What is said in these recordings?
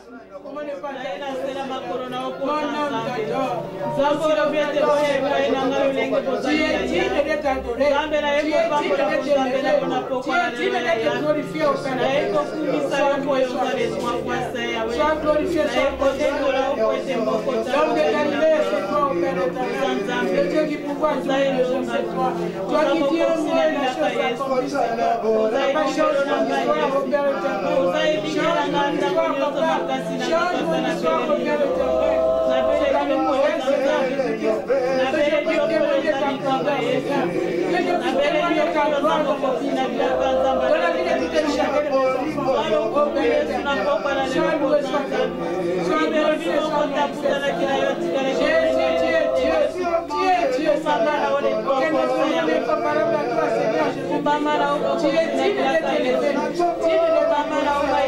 Comment ne pas t'adorer? Tu es digne de t'adorer. Tu es digne de t'aimer. Tu es digne de te glorifier au Père. Sois glorifié, sois glorifié. L'homme de Galilée, c'est toi au Père éternel. Le Dieu qui pouvoir jouer les choses, c'est toi. Toi qui dis un mot et la chose s'accomplit, Seigneur. Papa, change mon histoire au Père éternel. Change mon histoire, Papa. Change mon histoire au Père éternel. C'est dans le moyen, Seigneur Jésus-Christ. Que je puisse témoigner ta grandeur, Seigneur. Que je puisse témoigner ta gloire dans mon vie, Seigneur. Dans la vie de toutes les chacun de mes enfants. Au Père éternel. Sois loué, sois glorifié. Sois glorifié, sois glorifié. Jésus, tu es Dieu. Tu es Dieu, Seigneur. Aucun autre nom n'est comparable à toi, Seigneur Jésus. Tu es digne de t'élever. Digne de t'adorer.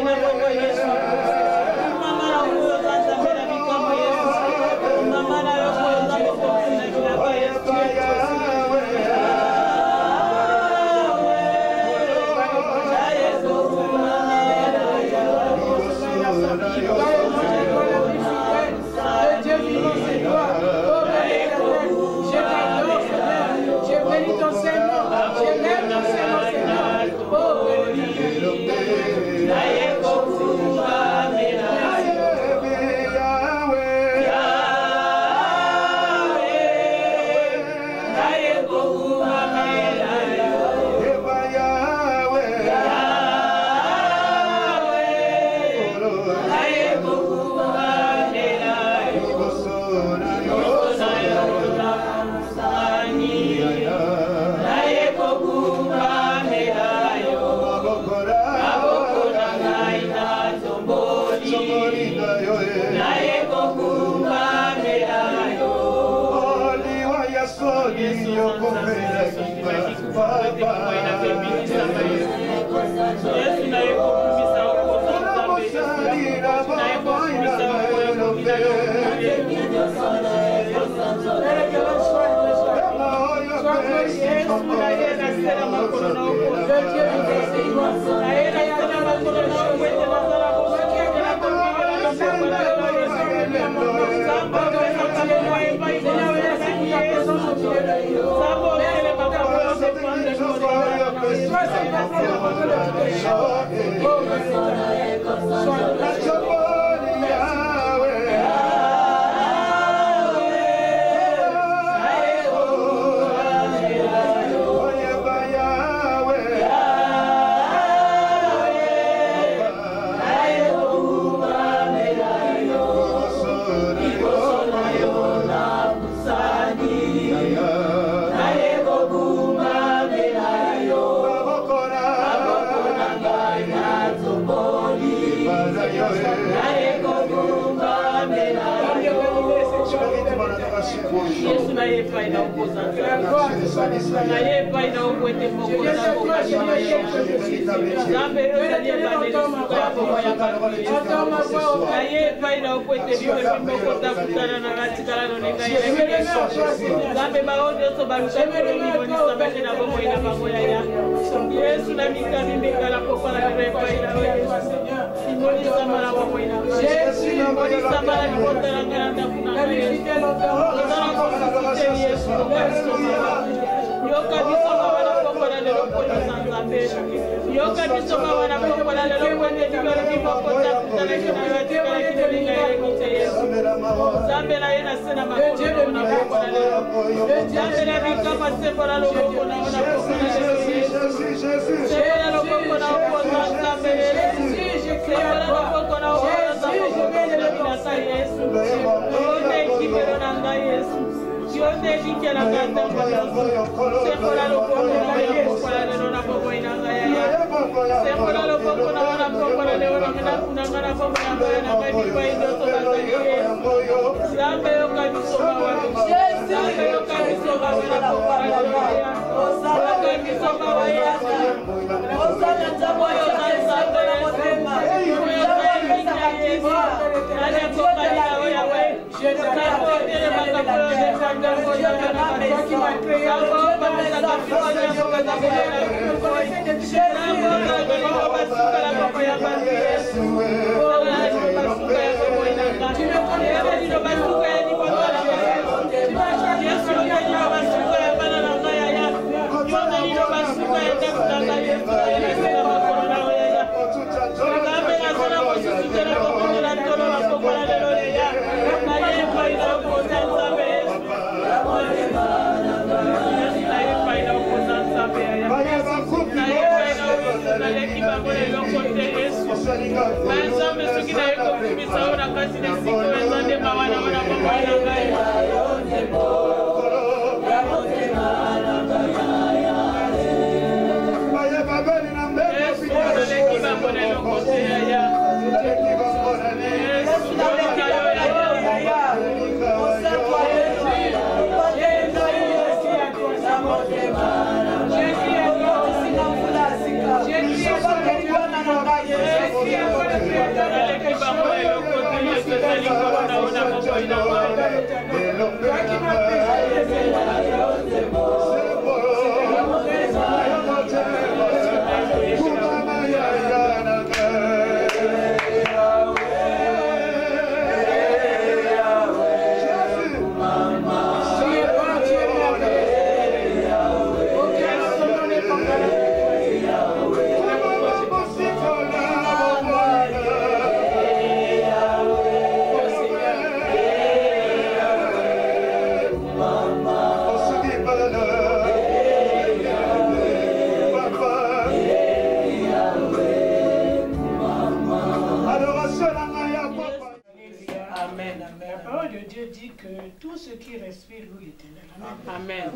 Amen.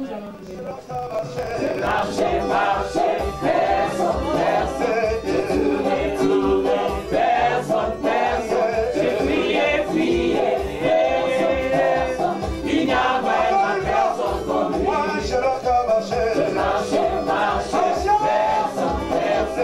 Marchez, marchez, personne, j'ai prié, il n'y a pas personne comme lui. Marchez, marchez, personne, j'ai prié,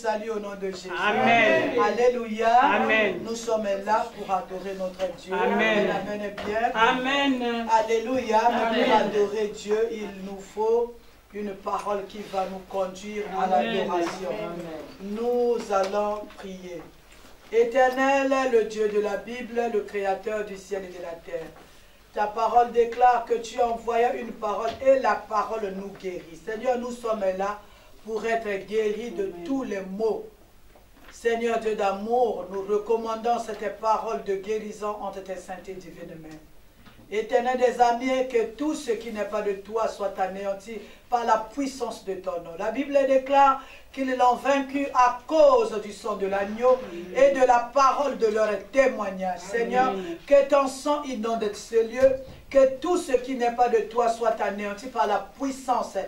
salue au nom de Jésus. Amen. Alléluia. Amen. Nous sommes là pour adorer notre Dieu. Amen. Amen est bien. Amen. Alléluia. Mais pour Amen. adorer Dieu, il nous faut une parole qui va nous conduire à l'adoration. Nous allons prier. Éternel, le Dieu de la Bible, le Créateur du ciel et de la terre. Ta parole déclare que tu as envoyé une parole et la parole nous guérit. Seigneur, nous sommes là pour être guéris de tous les maux. Seigneur Dieu d'amour, nous recommandons cette parole de guérison entre tes saintes et divines mains. Éternel des amis, que tout ce qui n'est pas de toi soit anéanti par la puissance de ton nom. La Bible déclare qu'ils l'ont vaincu à cause du sang de l'agneau et de la parole de leur témoignage. Seigneur, que ton sang inonde ce lieu, que tout ce qui n'est pas de toi soit anéanti par la puissance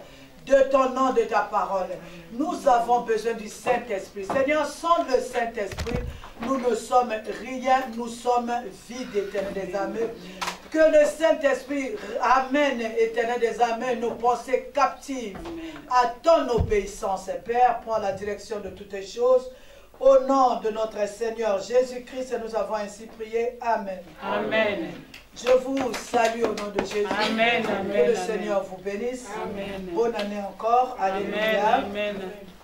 de ton nom, de ta parole. Nous avons besoin du Saint-Esprit. Seigneur, sans le Saint-Esprit, nous ne sommes rien, nous sommes vides, éternel des âmes. Que le Saint-Esprit amène, éternel des âmes, nos pensées captives à ton obéissance. Père, prends la direction de toutes les choses. Au nom de notre Seigneur Jésus-Christ, nous avons ainsi prié. Amen. Amen. Je vous salue au nom de Jésus. Amen. Que le Seigneur vous bénisse. Amen. Bonne année encore. Alléluia. Amen.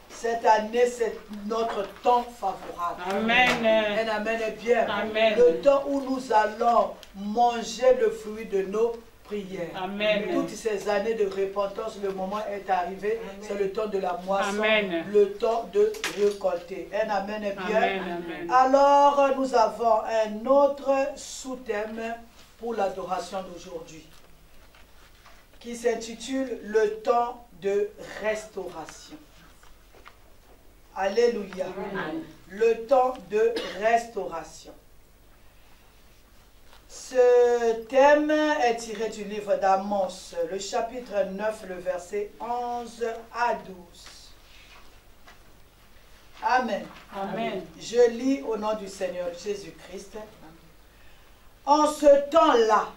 Cette année, c'est notre temps favorable. Amen. Un amen est bien. Amen. Le temps où nous allons manger le fruit de nos prières. Amen. Toutes ces années de repentance, le moment est arrivé. C'est le temps de la moisson. Amen. Le temps de récolter. Un amen est bien. Amen. Amen. Alors, nous avons un autre sous-thème pour l'adoration d'aujourd'hui, qui s'intitule « Le temps de restauration ». Alléluia. Amen. Le temps de restauration. Ce thème est tiré du livre d'Amos, le chapitre 9, le verset 11 à 12. Amen. Amen. Je lis au nom du Seigneur Jésus-Christ. En ce temps-là,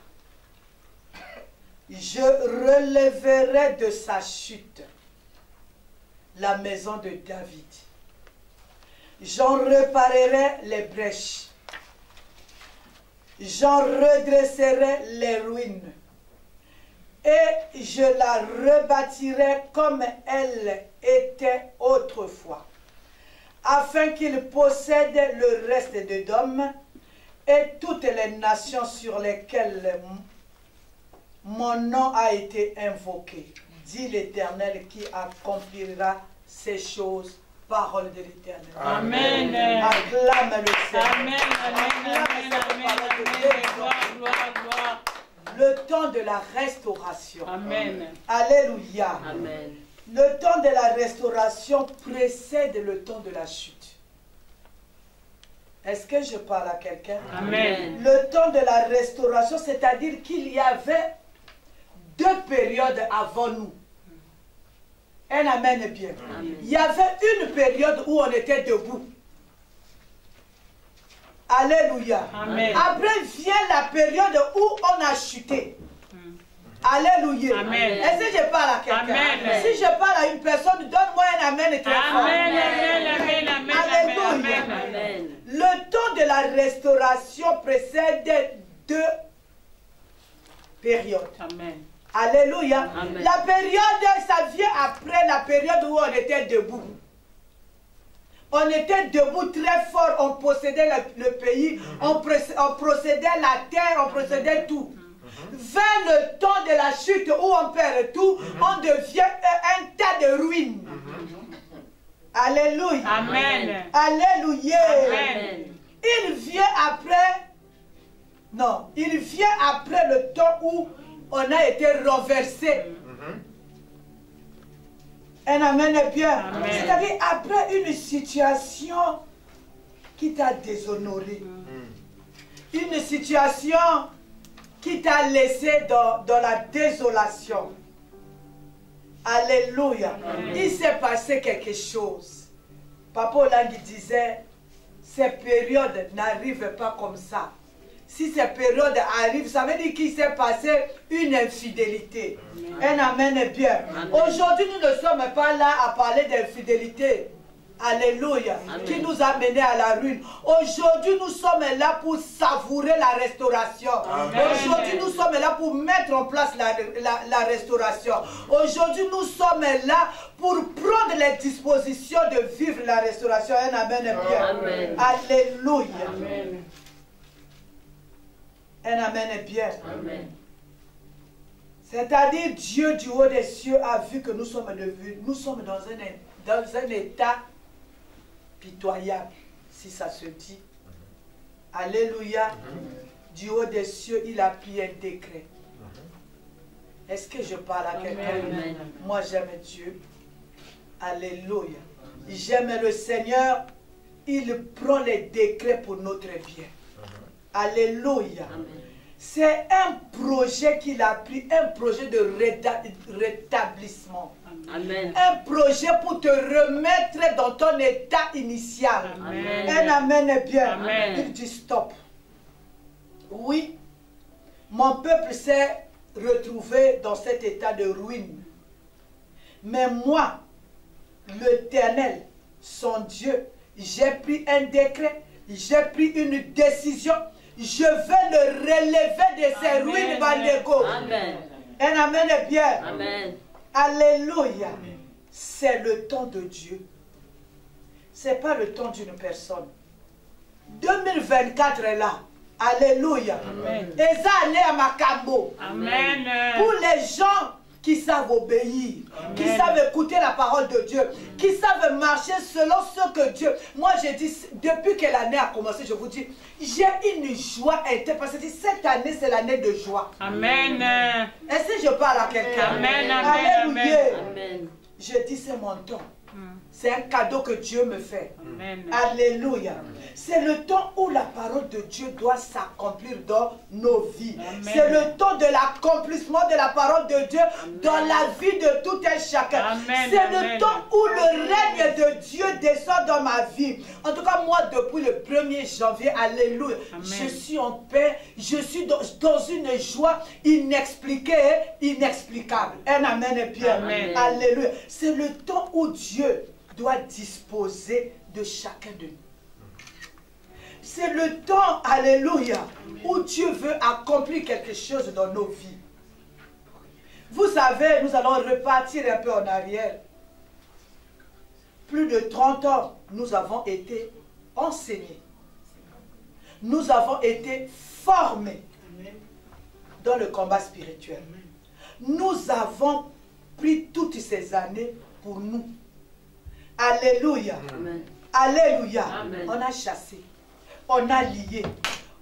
je relèverai de sa chute la maison de David. J'en réparerai les brèches. J'en redresserai les ruines. Et je la rebâtirai comme elle était autrefois, afin qu'il possède le reste d'Édom et toutes les nations sur lesquelles mon nom a été invoqué, dit l'Éternel qui accomplira ces choses. Parole de l'Éternel. Amen. Acclame le Seigneur. Amen. Amen. Amen. Gloire, gloire, gloire. Le temps de la restauration. Amen. Alléluia. Amen. Le temps de la restauration précède le temps de la chute. Est-ce que je parle à quelqu'un? Amen. Le temps de la restauration, c'est-à-dire qu'il y avait deux périodes avant nous. Un amen est bien. Amen. Il y avait une période où on était debout. Alléluia. Amen. Après vient la période où on a chuté. Alléluia. Amen. Est-ce que je parle à quelqu'un? Amen. Si je parle à une personne, donne-moi un amen très fort. Amen. Amen. Amen. Alléluia. Amen. Amen. Le temps de la restauration précède deux périodes. Amen. Alléluia. Amen. La période, ça vient après la période où on était debout. On était debout très fort, on possédait le pays, on possédait la terre, on possédait tout. Vers le temps de la chute où on perd tout, on devient un tas de ruines. Alléluia. Amen. Alléluia. Amen. Il vient après, non, il vient après le temps où on a été renversé. Un amen est bien. C'est-à-dire après une situation qui t'a déshonoré. Une situation qui t'a laissé dans la désolation. Alléluia. Il s'est passé quelque chose. Papa Olangi disait, ces périodes n'arrivent pas comme ça. Si ces périodes arrivent, ça veut dire qu'il s'est passé une infidélité. Un amen est bien. Aujourd'hui, nous ne sommes pas là à parler d'infidélité. Alléluia. Qui nous a menés à la ruine. Aujourd'hui, nous sommes là pour savourer la restauration. Aujourd'hui, nous sommes là pour mettre en place la restauration. Aujourd'hui, nous sommes là pour prendre les dispositions de vivre la restauration. Un amen est bien. Amen. Alléluia. Amen. Un amen est bien. Amen. C'est-à-dire, Dieu du haut des cieux a vu que nous sommes dans un état pitoyable, si ça se dit. Alléluia. Du haut des cieux, il a pris un décret. Est-ce que je parle à quelqu'un? Moi, j'aime Dieu. Alléluia. J'aime le Seigneur. Il prend les décrets pour notre bien. Alléluia. C'est un projet qu'il a pris, un projet de rétablissement. Amen. Un projet pour te remettre dans ton état initial. Amen. Un amen est bien. Amen. Il dit stop. Oui, mon peuple s'est retrouvé dans cet état de ruine. Mais moi, l'Éternel, son Dieu, j'ai pris un décret, j'ai pris une décision. Je vais le relever de ces ruines, Bandeko. Amen. Un amen est bien. Amen. Alléluia. C'est le temps de Dieu. Ce n'est pas le temps d'une personne. 2024 est là. Alléluia. Amen. Et ça allait à Makambo. Amen. Pour les gens qui savent obéir, qui savent écouter la parole de Dieu, qui savent marcher selon ce que Dieu... Moi, j'ai dit, depuis que l'année a commencé, je vous dis, j'ai une joie interne, parce que cette année, c'est l'année de joie. Amen. Est-ce que je parle à quelqu'un? Amen, Alléluia. Amen. Je dis, c'est mon temps. C'est un cadeau que Dieu me fait. Amen. Alléluia. C'est le temps où la parole de Dieu doit s'accomplir dans nos vies. C'est le temps de l'accomplissement de la parole de Dieu dans la vie de tout un chacun. C'est le temps où le règne de Dieu descend dans ma vie. En tout cas, moi, depuis le 1er janvier, alléluia, je suis en paix. Je suis dans une joie inexpliquée et inexplicable. Un amen est bien. Amen. Alléluia. C'est le temps où Dieu doit disposer de chacun de nous. C'est le temps, alléluia, où Dieu veut accomplir quelque chose dans nos vies. Vous savez, nous allons repartir un peu en arrière. Plus de 30 ans, nous avons été enseignés. Nous avons été formés dans le combat spirituel. Nous avons pris toutes ces années pour nous. Alléluia. Amen. Alléluia. Amen. On a chassé. On a lié.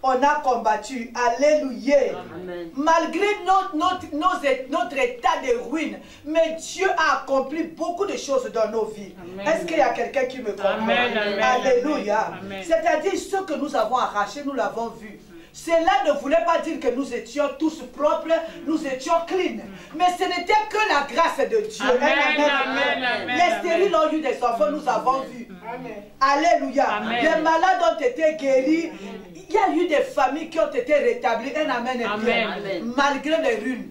On a combattu. Alléluia. Amen. Malgré notre état de ruine, mais Dieu a accompli beaucoup de choses dans nos vies. Est-ce qu'il y a quelqu'un qui me comprend? Amen, amen, Alléluia. amen. C'est-à-dire ce que nous avons arraché, nous l'avons vu. Cela ne voulait pas dire que nous étions tous propres, nous étions clean. Mais ce n'était que la grâce de Dieu. Amen, Amen. amen, Les amen, stériles ont eu des enfants, nous avons vu. Amen. Alléluia. Amen. Les malades ont été guéris. Il y a eu des familles qui ont été rétablies. Un amen est bien. Amen. Malgré les ruines,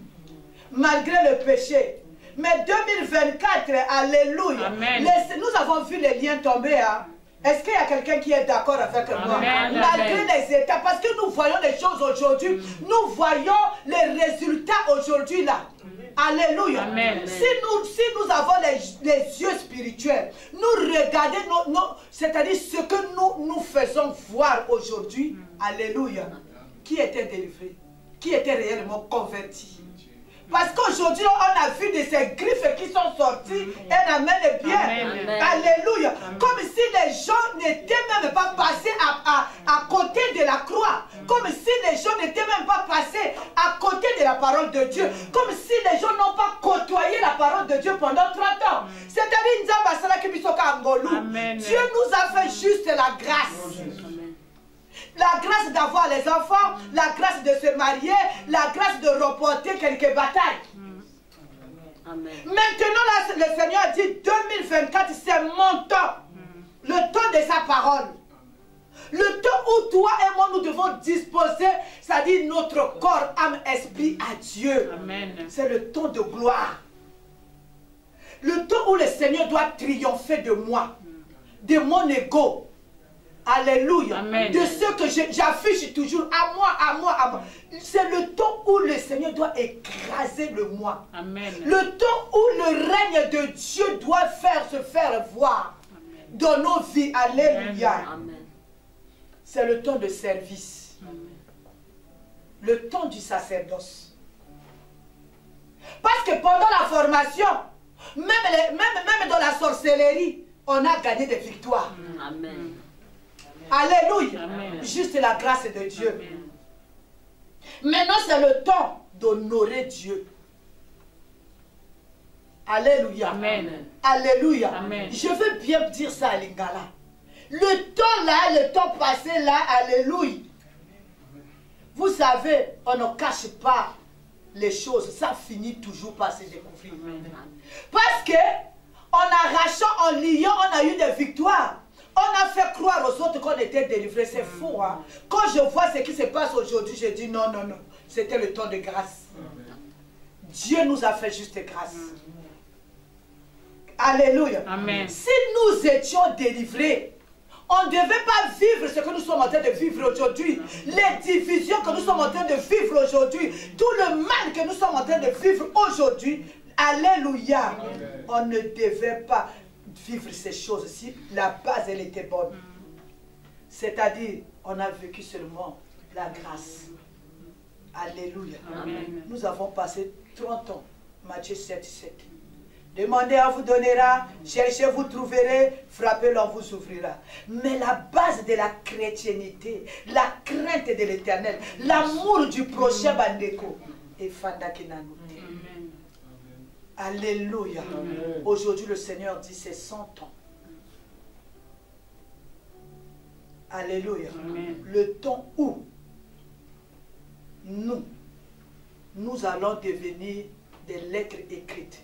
malgré le péché. Mais 2024, alléluia. Amen. Nous avons vu les liens tomber. Hein? Est-ce qu'il y a quelqu'un qui est d'accord avec moi? Amen, Malgré amen. les états, parce que nous voyons les choses aujourd'hui, nous voyons les résultats aujourd'hui là. Alléluia. Amen. Si nous avons les yeux spirituels, nous regardons, c'est-à-dire ce que nous faisons voir aujourd'hui, alléluia, qui était délivré, qui était réellement converti. Parce qu'aujourd'hui, on a vu de ces griffes qui sont sorties. Un amen est bien. Amen. Alléluia. Comme si les gens n'étaient même pas passés à côté de la croix. Comme si les gens n'étaient même pas passés à côté de la parole de Dieu. Comme si les gens n'ont pas côtoyé la parole de Dieu pendant 30 ans. C'est-à-dire, Dieu nous a fait juste la grâce. La grâce d'avoir les enfants, la grâce de se marier, la grâce de remporter quelques batailles. Amen. Maintenant, là, le Seigneur dit 2024, c'est mon temps. Le temps de sa parole. Le temps où toi et moi, nous devons disposer, c'est-à-dire notre corps, âme, esprit à Dieu. C'est le temps de gloire. Le temps où le Seigneur doit triompher de moi. de mon ego. Alléluia. Amen. De ce que j'affiche toujours à moi, à moi, à moi. C'est le temps où le Seigneur doit écraser le moi. Amen. Le temps où le règne de Dieu doit se faire voir dans nos vies. Alléluia. C'est le temps de service. Le temps du sacerdoce. Parce que pendant la formation, même dans la sorcellerie, on a gagné des victoires. Amen. Alléluia. Amen. Juste la grâce de Dieu. Amen. Maintenant, c'est le temps d'honorer Dieu. Alléluia. Amen. Alléluia. Amen. Je veux bien dire ça à Lingala. Le temps là, le temps passé là, alléluia. Vous savez, on ne cache pas les choses. Ça finit toujours par se découvrir. Parce que, en arrachant, en liant, on a eu des victoires. On a fait croire aux autres qu'on était délivrés. C'est faux. Hein? Quand je vois ce qui se passe aujourd'hui, je dis non, non, non. C'était le temps de grâce. Dieu nous a fait juste grâce. Alléluia. Amen. Si nous étions délivrés, on ne devait pas vivre ce que nous sommes en train de vivre aujourd'hui. Les divisions que nous sommes en train de vivre aujourd'hui. Tout le mal que nous sommes en train de vivre aujourd'hui. Alléluia. On ne devait pas vivre ces choses si la base elle était bonne. C'est-à-dire, on a vécu seulement la grâce. Alléluia. Amen. Nous avons passé 30 ans. Matthieu 7, 7. Demandez, on vous donnera. Cherchez, vous trouverez. Frappez, l'on vous ouvrira. Mais la base de la chrétienté, la crainte de l'éternel, l'amour du prochain bandeko, et Fandakinano. Alléluia. Aujourd'hui, le Seigneur dit c'est 100 ans. Alléluia. Amen. Le temps où nous allons devenir des lettres écrites.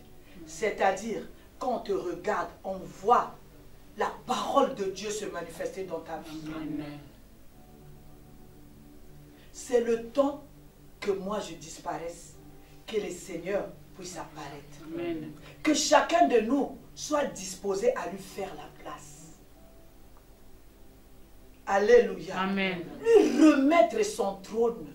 C'est-à-dire, quand on te regarde, on voit la parole de Dieu se manifester dans ta vie. Amen. C'est le temps que moi je disparaisse, que le Seigneur puisse apparaître. Amen. Que chacun de nous soit disposé à lui faire la place. Alléluia. Amen. Lui remettre son trône.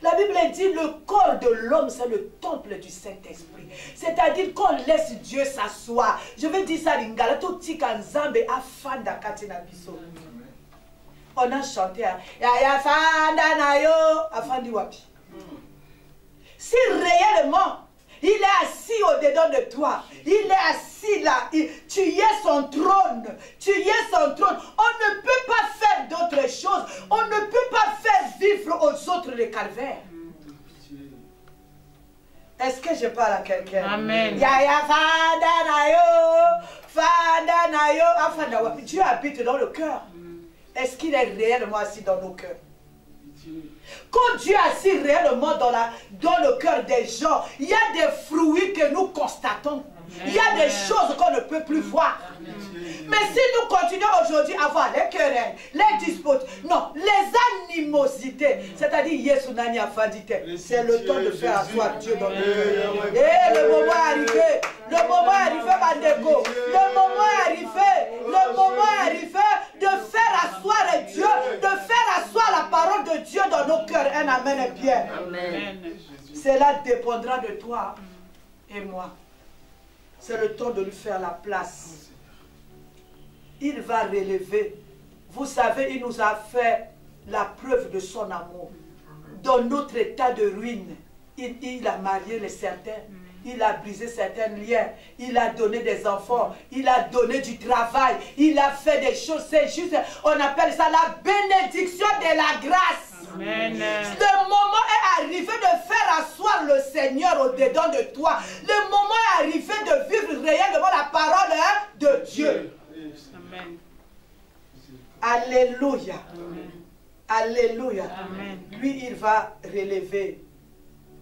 La Bible dit le corps de l'homme, c'est le temple du Saint-Esprit. C'est-à-dire qu'on laisse Dieu s'asseoir. Je vais dire ça, Lingala, tout tikanzambe afanda katina biso. On a chanté ya fanda na yo afandi wapi. Si réellement il est assis au-dedans de toi, il est assis là, tu y es son trône, tu y es son trône. On ne peut pas faire d'autres choses, on ne peut pas faire vivre aux autres le calvaire. Est-ce que je parle à quelqu'un? Amen. Ya fanda na yo, afanda wapi. Dieu habite dans le cœur. Est-ce qu'il est réellement assis dans nos cœurs? Quand Dieu est assis réellement dans le cœur des gens, il y a des fruits que nous constatons. Il y a des choses qu'on ne peut plus voir. Mais si nous continuons aujourd'hui à voir les querelles, les disputes, non, les animosités, c'est-à-dire Yesunani Afadite, c'est le temps de faire asseoir Dieu dans le cœur. Et le moment est arrivé, le moment est arrivé, Bandeko, le moment est arrivé, le moment est arrivé de faire asseoir Dieu, de faire asseoir la parole de Dieu dans nos cœurs. Un amen et bien. Amen. Cela dépendra de toi et moi. C'est le temps de lui faire la place. Il va relever. Vous savez, il nous a fait la preuve de son amour. Dans notre état de ruine, il a marié les certains. Il a brisé certains liens. Il a donné des enfants. Il a donné du travail. Il a fait des choses. C'est juste, on appelle ça la bénédiction de la grâce. Amen. Le moment est arrivé de faire asseoir le Seigneur au-dedans de toi. Le moment est arrivé de vivre réellement la parole de Dieu. Amen. Alléluia. Amen. Alléluia. Amen. Lui, il va relever.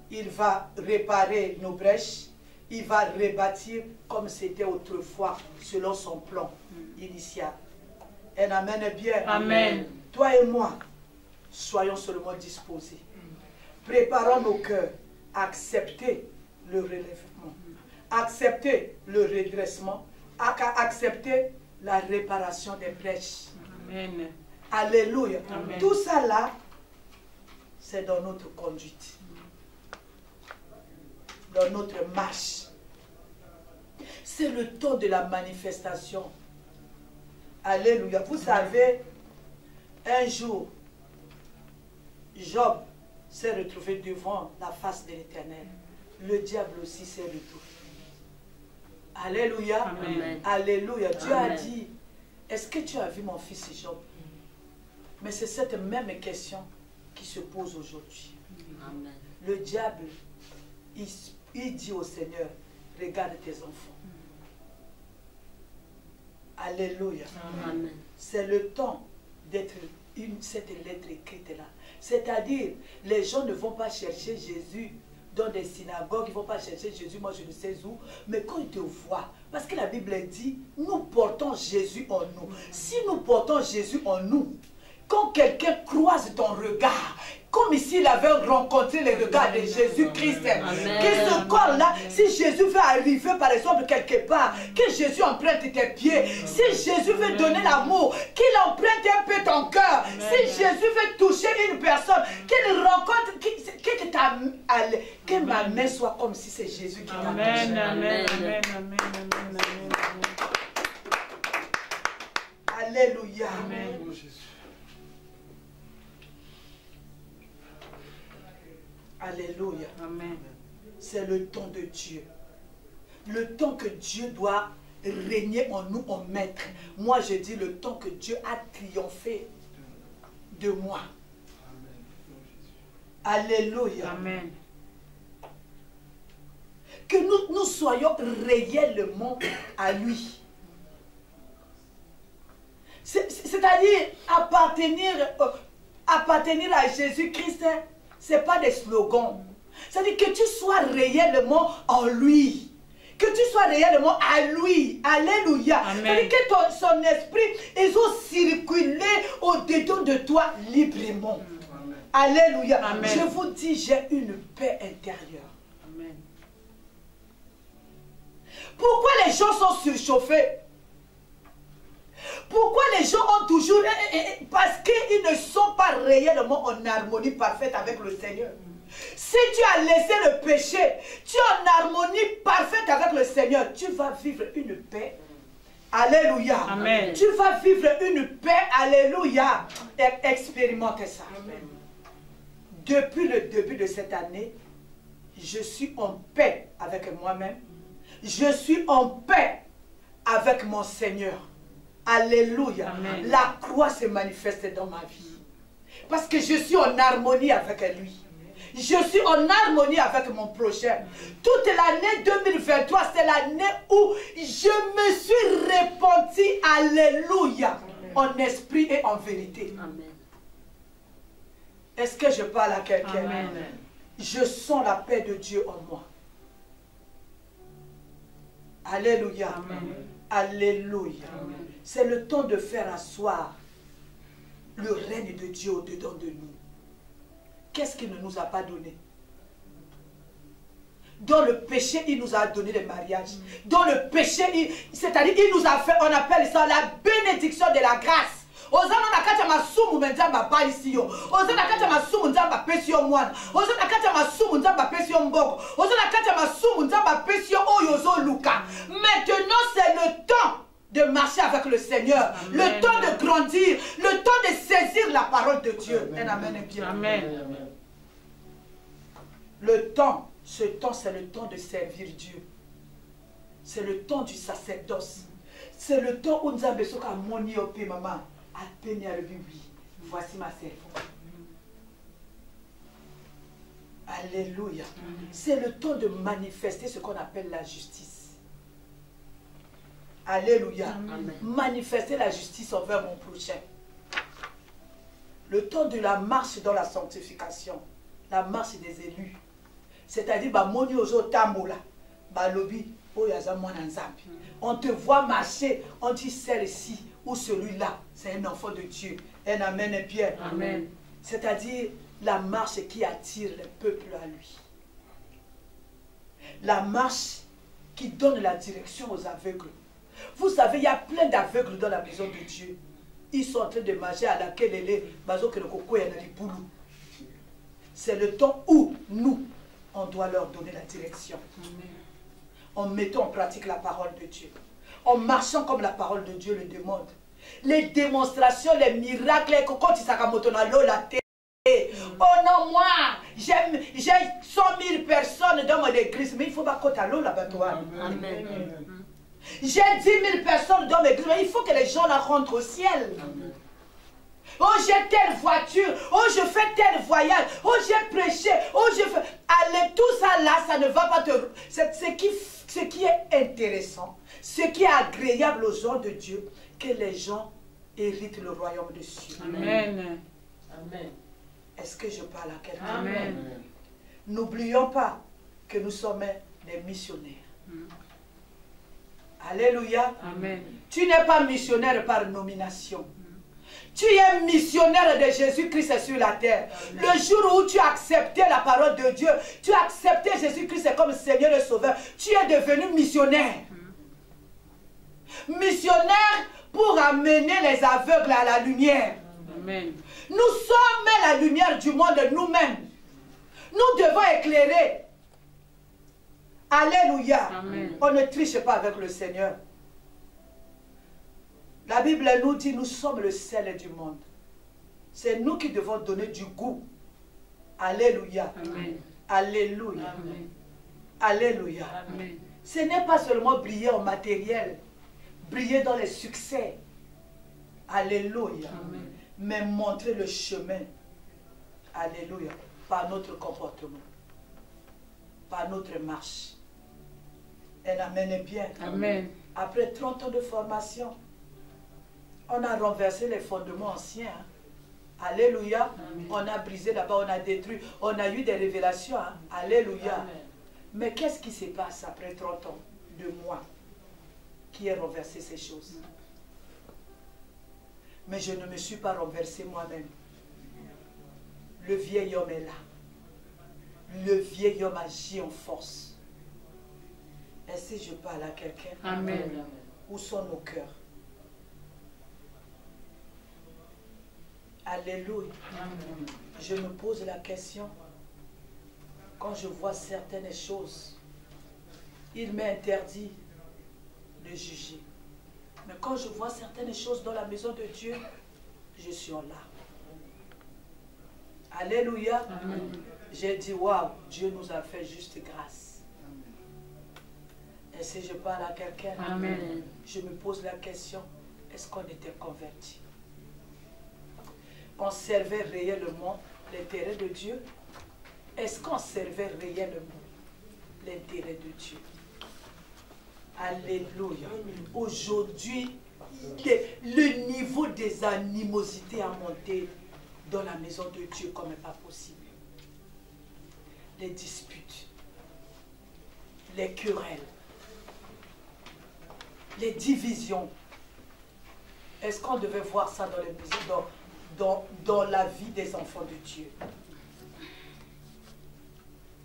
Il va réparer nos brèches. Il va rebâtir comme c'était autrefois, selon son plan initial. Un amen est bien. Amen. Toi et moi, soyons seulement disposés. Préparons nos cœurs à accepter le relèvement, accepter le redressement, à accepter la réparation des brèches. Amen. Alléluia. Amen. Tout ça là, c'est dans notre conduite. Dans notre marche. C'est le temps de la manifestation. Alléluia. Vous savez, un jour, Job s'est retrouvé devant la face de l'Éternel. Le diable aussi s'est retrouvé. Alléluia. Amen. Alléluia. Dieu Amen. a dit, est-ce que tu as vu mon fils Job? Mais c'est cette même question qui se pose aujourd'hui. Amen. Le diable, il dit au Seigneur, regarde tes enfants. Alléluia. Amen. C'est le temps d'être cette lettre écrite là. C'est-à-dire, les gens ne vont pas chercher Jésus dans des synagogues, ils ne vont pas chercher Jésus, moi je ne sais où, mais quand ils te voient, parce que la Bible dit, nous portons Jésus en nous. Si nous portons Jésus en nous, quand quelqu'un croise ton regard, comme ici il avait rencontré le regard de Jésus-Christ, que ce corps-là, si Jésus veut arriver par exemple quelque part, que Jésus emprunte tes pieds, si Jésus veut donner l'amour, qu'il emprunte un peu ton cœur, si Jésus veut toucher une personne, qu'il rencontre, que ma main soit comme si c'est Jésus qui t'a touché. Amen, amen, amen, amen, amen, amen. Alléluia. Amen. Alléluia. Amen. C'est le temps de Dieu. Le temps que Dieu doit régner en nous en maître. Moi, je dis le temps que Dieu a triomphé de moi. Alléluia. Amen. Que nous soyons réellement à lui. C'est-à-dire appartenir à Jésus-Christ, ce n'est pas des slogans. C'est-à-dire que tu sois réellement en lui. Que tu sois réellement à lui. Alléluia. C'est-à-dire que son esprit est circulé au-dedans de toi librement. Amen. Alléluia. Amen. Je vous dis, j'ai une paix intérieure. Amen. Pourquoi les gens sont surchauffés? Pourquoi les gens ont toujours... Parce qu'ils ne sont pas réellement en harmonie parfaite avec le Seigneur. Si tu as laissé le péché, tu es en harmonie parfaite avec le Seigneur, tu vas vivre une paix. Alléluia. Amen. Tu vas vivre une paix. Alléluia. Expérimente ça. Amen. Depuis le début de cette année, je suis en paix avec moi-même. Je suis en paix avec mon Seigneur. Alléluia. Amen. La croix se manifeste dans ma vie. Parce que je suis en harmonie avec lui. Je suis en harmonie avec mon prochain. Toute l'année 2023, c'est l'année où je me suis repenti. Alléluia. En esprit et en vérité. Est-ce que je parle à quelqu'un? Je sens la paix de Dieu en moi. Alléluia. Amen. Alléluia. C'est le temps de faire asseoir le règne de Dieu au-dedans de nous. Qu'est-ce qu'il ne nous a pas donné? Dans le péché, il nous a donné le mariage. Dans le péché, c'est-à-dire, il nous a fait, on appelle ça la bénédiction de la grâce. Ozana nakata masumu menzamba palisiyo. Ozana nakata masumu nzamba pesio mwana. Ozana nakata masumu nzamba pesio mboko. Ozana nakata masumu nzamba pesio oyozo luka. Maintenant, c'est le temps de marcher avec le Seigneur. Amen. Le temps de grandir. Le temps de saisir la parole de Dieu. Amen. Amen. Amen. Le temps, ce temps, c'est le temps de servir Dieu. C'est le temps du sacerdoce. C'est le temps où nous avons besoin de moni opi maman. Voici ma servante. Alléluia. C'est le temps de manifester ce qu'on appelle la justice. Alléluia. Amen. Manifester la justice envers mon prochain. Le temps de la marche dans la sanctification. La marche des élus. C'est-à-dire, on te voit marcher, on dit celle-ci ou celui-là, c'est un enfant de Dieu. Un amen et Pierre. Amen. C'est-à-dire la marche qui attire le peuple à lui. La marche qui donne la direction aux aveugles. Vous savez, il y a plein d'aveugles dans la maison de Dieu. Ils sont en train de manger à laquelle elle est. C'est le temps où nous, on doit leur donner la direction. En mettant en pratique la parole de Dieu. En marchant comme la parole de Dieu le demande. Les démonstrations, les miracles, quand il s'accommode dans l'eau, la terre. Oh non, moi, j'ai 100 000 personnes dans mon église, mais il faut pas côté à l'eau là-bas, toi. J'ai 10 000 personnes dans mon église, mais il faut que les gens la rentrent au ciel. Oh, j'ai telle voiture, oh, je fais tel voyage, oh, j'ai prêché, oh, je fais... Allez, tout ça là, ça ne va pas te... Ce qui est intéressant, ce qui est agréable aux gens de Dieu, que les gens héritent le royaume des cieux. Amen. Amen. Est-ce que je parle à quelqu'un? Amen. N'oublions pas que nous sommes des missionnaires. Alléluia. Amen. Tu n'es pas missionnaire par nomination. Tu es missionnaire de Jésus-Christ sur la terre. Amen. Le jour où tu as accepté la parole de Dieu, tu as accepté Jésus-Christ comme Seigneur et Sauveur, tu es devenu missionnaire. Missionnaire pour amener les aveugles à la lumière. Amen. Nous sommes la lumière du monde nous-mêmes. Nous devons éclairer. Alléluia. Amen. On ne triche pas avec le Seigneur. La Bible nous dit, nous sommes le sel du monde. C'est nous qui devons donner du goût. Alléluia. Amen. Alléluia. Amen. Alléluia. Amen. Ce n'est pas seulement briller en matériel, briller dans les succès. Alléluia. Amen. Mais montrer le chemin. Alléluia. Par notre comportement. Par notre marche. Elle amène bien. Amen. Après 30 ans de formation, on a renversé les fondements anciens. Alléluia. Amen. On a brisé là-bas, on a détruit. On a eu des révélations. Alléluia. Amen. Mais qu'est-ce qui se passe après 30 ans de moi qui ai renversé ces choses? Mais je ne me suis pas renversé moi-même. Le vieil homme est là. Le vieil homme agit en force. Est-ce que je parle à quelqu'un? Amen. Où sont nos cœurs? Alléluia. Amen. Je me pose la question, quand je vois certaines choses, il m'est interdit de juger. Mais quand je vois certaines choses dans la maison de Dieu, je suis en larmes. Alléluia. Amen. J'ai dit, waouh, Dieu nous a fait juste grâce. Et si je parle à quelqu'un, Amen. je me pose la question, est-ce qu'on était convertis? On servait réellement l'intérêt de Dieu? Est-ce qu'on servait réellement l'intérêt de Dieu? Alléluia. Aujourd'hui, le niveau des animosités a monté dans la maison de Dieu comme pas possible. Les disputes, les querelles, les divisions. Est-ce qu'on devait voir ça dans les maisons, dans la vie des enfants de Dieu?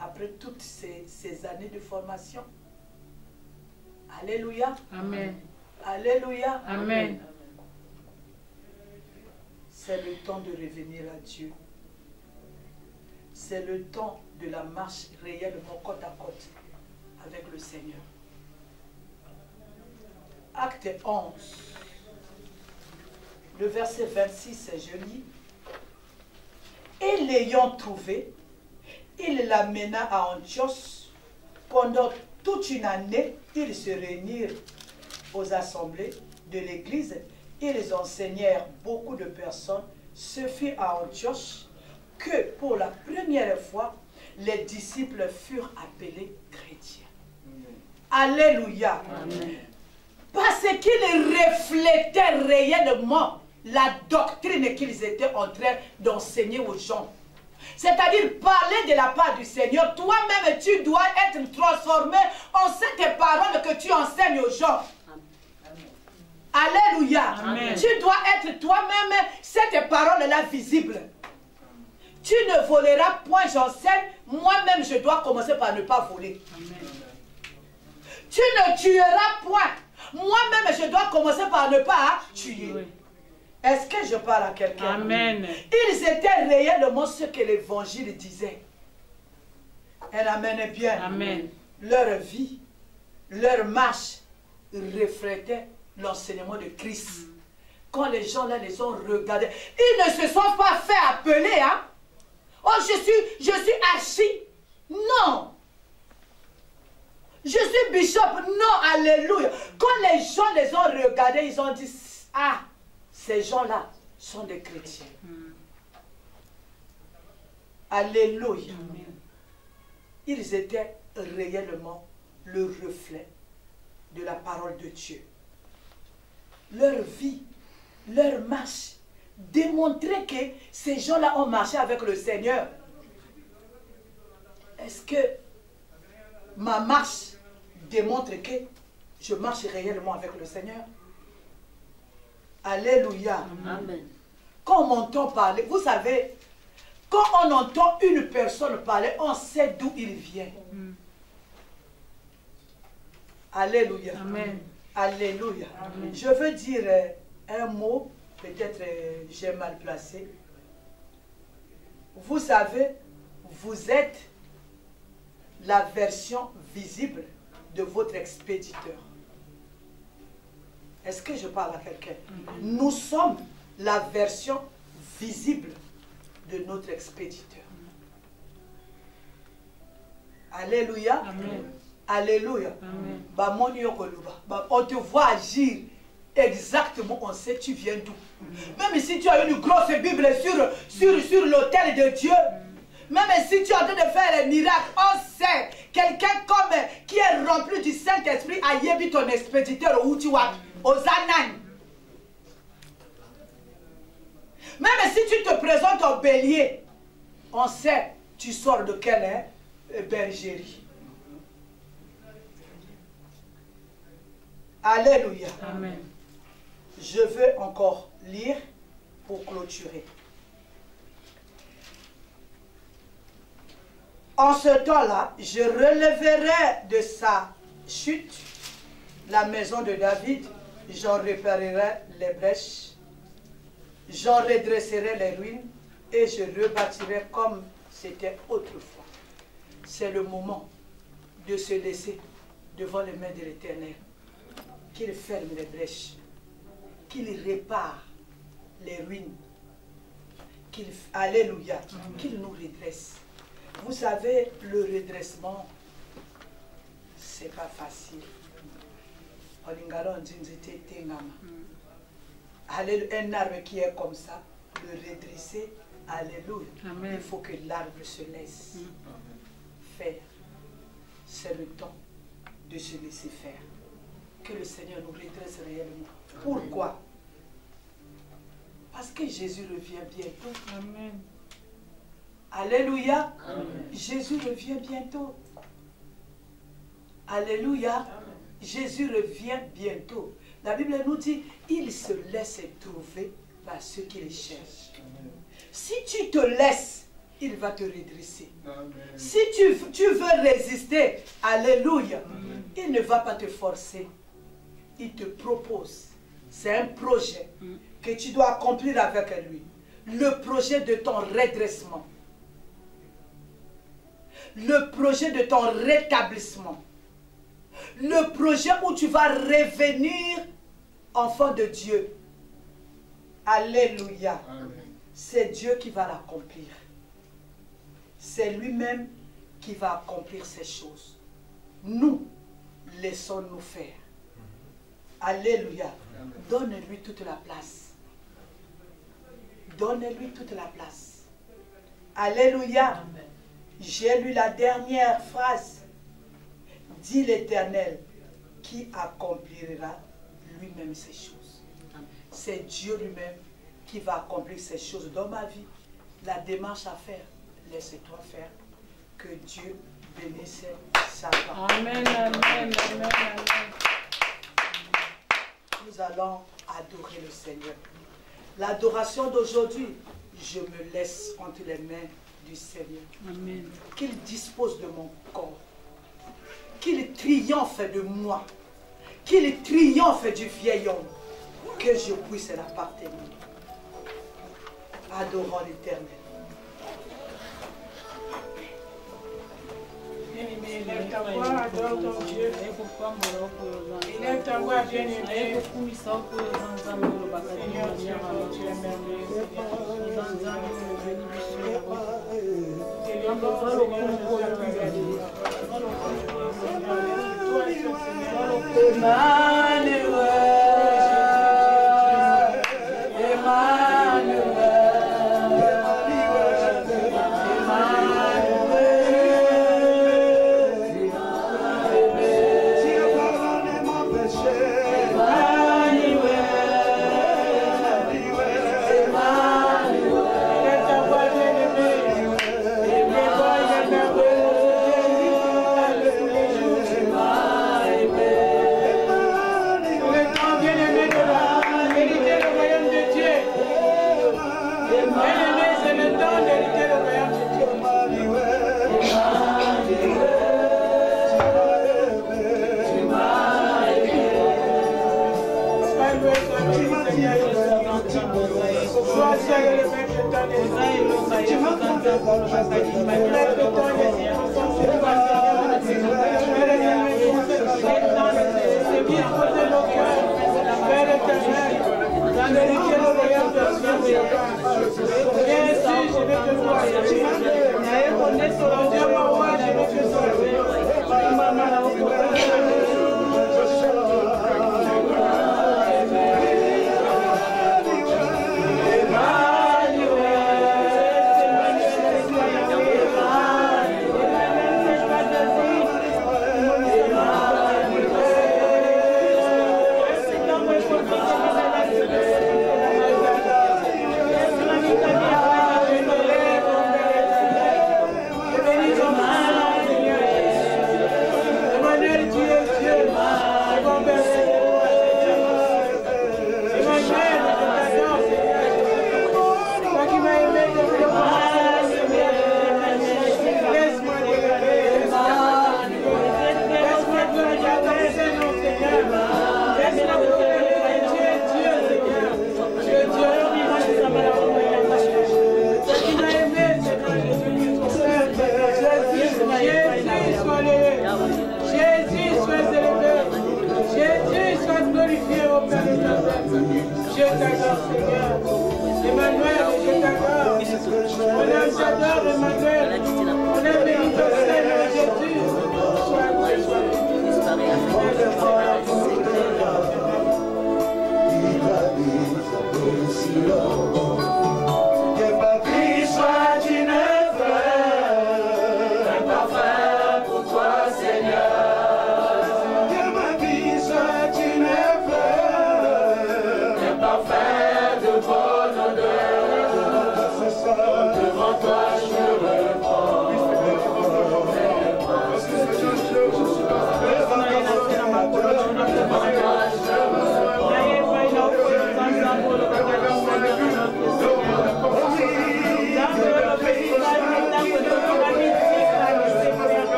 Après toutes ces années de formation. Alléluia. Amen. Alléluia. Amen. C'est le temps de revenir à Dieu. C'est le temps de la marche réellement côte à côte avec le Seigneur. Acte 11. Le verset 26, je lis. Et l'ayant trouvé, il l'amena à Antioche. Pendant toute une année, ils se réunirent aux assemblées de l'église. Ils enseignèrent beaucoup de personnes. Ce fut à Antioche que pour la première fois, les disciples furent appelés chrétiens. Alléluia. Amen. Parce qu'ils reflétaient réellement la doctrine qu'ils étaient en train d'enseigner aux gens. C'est-à-dire parler de la part du Seigneur. Toi-même, tu dois être transformé en cette parole que tu enseignes aux gens. Alléluia. Amen. Tu dois être toi-même cette parole-là visible. Tu ne voleras point, j'enseigne. Moi-même, je dois commencer par ne pas voler. Amen. Tu ne tueras point. moi-même, je dois commencer par ne pas tuer. Oui. Est-ce que je parle à quelqu'un? Amen. Ils étaient réellement ce que l'évangile disait. Un amen bien. Amen. Leur vie, leur marche reflétait l'enseignement de Christ. Quand les gens là les ont regardés, ils ne se sont pas fait appeler, hein? Oh, je suis archi. Non. Je suis bishop. Non, alléluia. Quand les gens les ont regardés, ils ont dit, ah, ces gens-là sont des chrétiens. Alléluia. Amen. Ils étaient réellement le reflet de la parole de Dieu. Leur vie, leur marche démontrait que ces gens-là ont marché avec le Seigneur. Est-ce que ma marche démontre que je marche réellement avec le Seigneur? Alléluia. Amen. Quand on m'entend parler, vous savez, quand on entend une personne parler, on sait d'où il vient. Alléluia. Amen. Alléluia. Amen. Je veux dire un mot, peut-être j'ai mal placé. Vous savez, vous êtes la version visible de votre expéditeur. Est-ce que je parle à quelqu'un? Nous sommes la version visible de notre expéditeur. Alléluia. Amen. Alléluia. Amen. Bah, mon Dieu, bah, on te voit agir exactement, on sait tu viens d'où. Même si tu as une grosse Bible sur l'autel de Dieu, même si tu es en train de faire les miracles, on sait, quelqu'un comme qui est rempli du Saint-Esprit a yébi ton expéditeur où tu vas, aux ananes. Même si tu te présentes au bélier, on sait tu sors de quelle bergerie. Alléluia. Amen. Je veux encore lire pour clôturer. En ce temps-là, je relèverai de sa chute la maison de David, j'en réparerai les brèches, j'en redresserai les ruines et je rebâtirai comme c'était autrefois. C'est le moment de se laisser devant les mains de l'Éternel, qu'il ferme les brèches, qu'il répare les ruines, alléluia, qu'il nous redresse. Vous savez, le redressement, c'est pas facile. Alléluia, un arbre qui est comme ça, le redresser, alléluia. Amen. Il faut que l'arbre se laisse faire. C'est le temps de se laisser faire. Que le Seigneur nous redresse réellement. Pourquoi? Parce que Jésus revient bientôt. Amen. Alléluia. Amen. Jésus revient bientôt. Alléluia. Jésus revient bientôt. La Bible nous dit, il se laisse trouver par ceux qui le cherchent. Si tu te laisses, il va te redresser. Si tu veux résister, alléluia, il ne va pas te forcer. Il te propose. C'est un projet que tu dois accomplir avec lui. Le projet de ton redressement. Le projet de ton rétablissement. Le projet où tu vas revenir enfant de Dieu. Alléluia. C'est Dieu qui va l'accomplir. C'est lui-même qui va accomplir ces choses. Nous, laissons-nous faire. Alléluia. Donne-lui toute la place. Donne-lui toute la place. Alléluia. J'ai lu la dernière phrase. Dit l'Éternel qui accomplira lui-même ces choses. C'est Dieu lui-même qui va accomplir ces choses dans ma vie. La démarche à faire, laisse-toi faire. Que Dieu bénisse sa parole. Amen, amen, amen, amen. Nous allons adorer le Seigneur. L'adoration d'aujourd'hui, je me laisse entre les mains du Seigneur. Amen. Qu'il dispose de mon corps. Qu'il triomphe de moi. qu'il triomphe du vieil homme, que je puisse l'appartenir. Adorons l'Éternel. Élève ta voix, adore ton Dieu. Élève ta voix, bien-aimé. Seigneur, tu es bon, tu es merveilleux.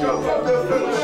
Capable de faire